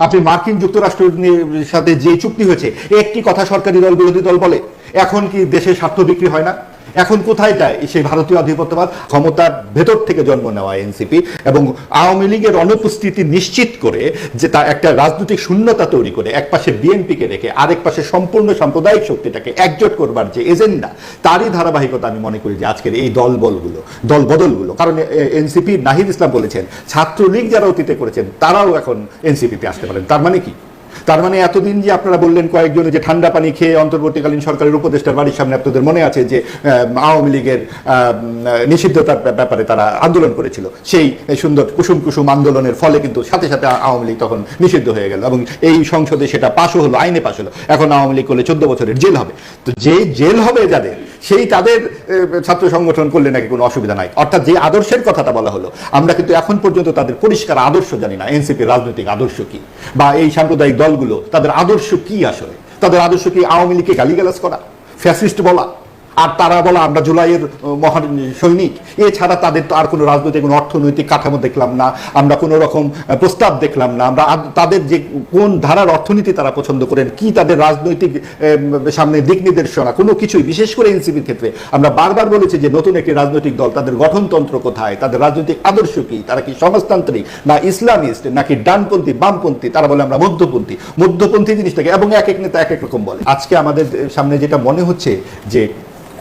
আপনি মার্কিন যুক্তরাষ্ট্রের সাথে যে চুক্তি হয়েছে একটি কথা সরকারি দল বিরোধী দল বলে এখন কি দেশের স্বার্থ বিক্রি হয় না? এখন কোথায় যায় সেই ভারতীয় আধিপত্যবাদ? ক্ষমতার ভেতর থেকে জন্ম নেওয়া এনসিপি এবং আওয়ামী লীগের অনুপস্থিতি নিশ্চিত করে যে তা একটা রাজনৈতিক শূন্যতা তৈরি করে একপাশে বিএনপিকে রেখে আরেক পাশে সম্পূর্ণ সাম্প্রদায়িক শক্তিটাকে একজোট করবার যে এজেন্ডা, তারই ধারাবাহিকতা আমি মনে করি যে আজকের এই দল বদলগুলো। কারণ এনসিপি নাহিদ ইসলাম বলেছেন ছাত্রলীগ যারা অতীতে করেছেন তারাও এখন এনসিপিতে আসতে পারেন। তার মানে কি? তার মানে এতদিন যে আপনারা বললেন কয়েকজনে যে ঠান্ডা পানি খেয়ে অন্তর্বর্তীকালীন সরকারের উপদেষ্টার বাড়ির সামনে আপনাদের মনে আছে যে আওয়ামী লীগের নিষিদ্ধতার ব্যাপারে তারা আন্দোলন করেছিল, সেই সুন্দর কুসুম আন্দোলনের ফলে কিন্তু সাথে সাথে আওয়ামী লীগ তখন নিষিদ্ধ হয়ে গেল এবং এই সংসদে সেটা পাশও হলো, আইনে পাশ হলো। এখন আওয়ামী লীগ করলে 14 বছরের জেল হবে। তো যে জেল হবে যাদের, সেই তাদের ছাত্র সংগঠন করলে নাকি কোনো অসুবিধা নাই। অর্থাৎ যে আদর্শের কথাটা বলা হলো, আমরা কিন্তু এখন পর্যন্ত তাদের পরিষ্কার আদর্শ জানি না। এনসিপির রাজনৈতিক আদর্শ কি, বা এই সাম্প্রদায়িক দলগুলো তাদের আদর্শ কি? আসলে তাদের আদর্শ কি? আওয়ামী লীগকে গালিগালাজ করা, ফ্যাসিস্ট বলা, আর তারা বলা আমরা জুলাইয়ের মহান সৈনিক। এছাড়া তাদের তো আর কোনো রাজনৈতিক কোনো অর্থনৈতিক কাঠামো দেখলাম না, আমরা কোনো রকম প্রস্তাব দেখলাম না। আমরা তাদের যে কোন ধারার অর্থনীতি তারা পছন্দ করেন, কি তাদের রাজনৈতিক সামনে দিক নির্দেশনা, কোনো কিছুই। বিশেষ করে এনসিপির ক্ষেত্রে আমরা বারবার বলেছি যে নতুন একটি রাজনৈতিক দল, তাদের গঠনতন্ত্র কোথায়, তাদের রাজনৈতিক আদর্শ কি, তারা কি সমাজতান্ত্রিক না ইসলামিস্ট নাকি ডানপন্থী বামপন্থী? তারা বলে আমরা মধ্যপন্থী জিনিসটাকে, এবং এক এক নেতা এক এক রকম বলে। আজকে আমাদের সামনে যেটা মনে হচ্ছে যে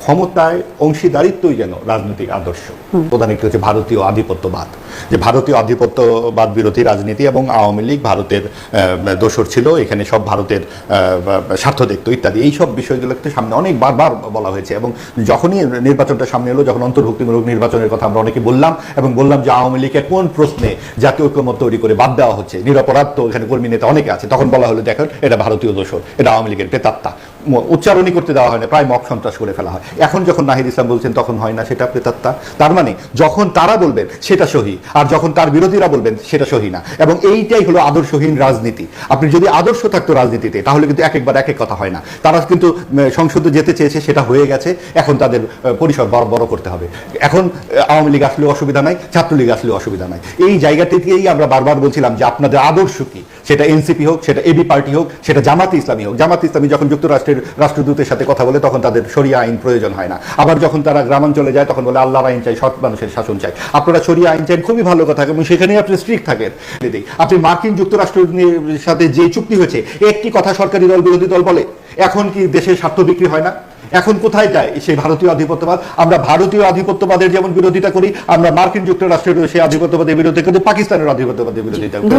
ক্ষমতায় অংশীদারিত্বই যেন রাজনৈতিক আদর্শ। প্রধান একটি হচ্ছে ভারতীয় আধিপত্যবাদ, যে ভারতীয় আধিপত্যবাদ বিরোধী রাজনীতি, এবং আওয়ামী লীগ ভারতের দোসর ছিল, এখানে সব ভারতের স্বার্থ দেখত ইত্যাদি। এই সব বিষয়গুলোকে সামনে অনেক বারবার বলা হয়েছে। এবং যখনই নির্বাচনটা সামনে এলো, যখন অন্তর্ভুক্তিমূলক নির্বাচনের কথা আমরা অনেকে বললাম যে আওয়ামী লীগের কোন প্রশ্নে জাতীয় ঐক্যমত তৈরি করে বাদ দেওয়া হচ্ছে, নিরপরাধ তো এখানে কর্মী নেতা অনেকে আছে, তখন বলা হলো দেখেন এটা ভারতীয় দোসর, এটা আওয়ামী লীগের প্রেতাত্মা, উচ্চারণই করতে দেওয়া হয় না, প্রায় মক সন্ত্রাস করে ফেলা হয়। এখন যখন নাহিদ ইসলাম বলছেন তখন হয় না সেটা প্রেতাত্মা। তার মানে যখন তারা বলবেন সেটা সহি, আর যখন তার বিরোধীরা বলবেন সেটা সহি না। এবং এইটাই হলো আদর্শহীন রাজনীতি। আপনি যদি আদর্শ থাকতো রাজনীতিতে, তাহলে কিন্তু এক এক কথা হয় না। তারা কিন্তু সংসদে যেতে চেয়েছে, সেটা হয়ে গেছে, এখন তাদের পরিসর বড় করতে হবে। এখন আওয়ামী লীগ আসলেও অসুবিধা নাই, ছাত্রলীগ আসলেও অসুবিধা নাই। এই জায়গাটিতেই আমরা বারবার বলছিলাম যে আপনাদের আদর্শ কি, সেটা এনসিপি হোক, সেটা এবি পার্টি হোক, সেটা জামাতে ইসলামী হোক। জামাতে ইসলামী যখন যুক্তরাষ্ট্রের রাষ্ট্রদূতের সাথে কথা বলে তখন তাদের শরিয়া আইন প্রয়োজন হয় না। আবার যখন তারা গ্রামাঞ্চলে যায় তখন বলে আল্লাহর আইন চাই, সৎ মানুষের শাসন চাই। আপনারা শরিয়া আইন চাই, খুবই ভালো কথা, এবং সেখানেই আপনি স্ট্রিক্ট থাকেন। আপনি মার্কিন যুক্তরাষ্ট্রের সাথে যে চুক্তি হয়েছে একটি কথা সরকারি দল বিরোধী দল বলে এখন কি দেশের স্বার্থ বিক্রি হয় না? এখন কোথায় যায় সেই ভারতীয় আধিপত্যবাদ? আমরা ভারতীয় আধিপত্যবাদের যেমন বিরোধিতা করি, আমরা মার্কিন যুক্তরাষ্ট্রের সেই আধিপত্যবাদের বিরোধিতা কিন্তু পাকিস্তানের আধিপত্যবাদের বিরোধিতা করি।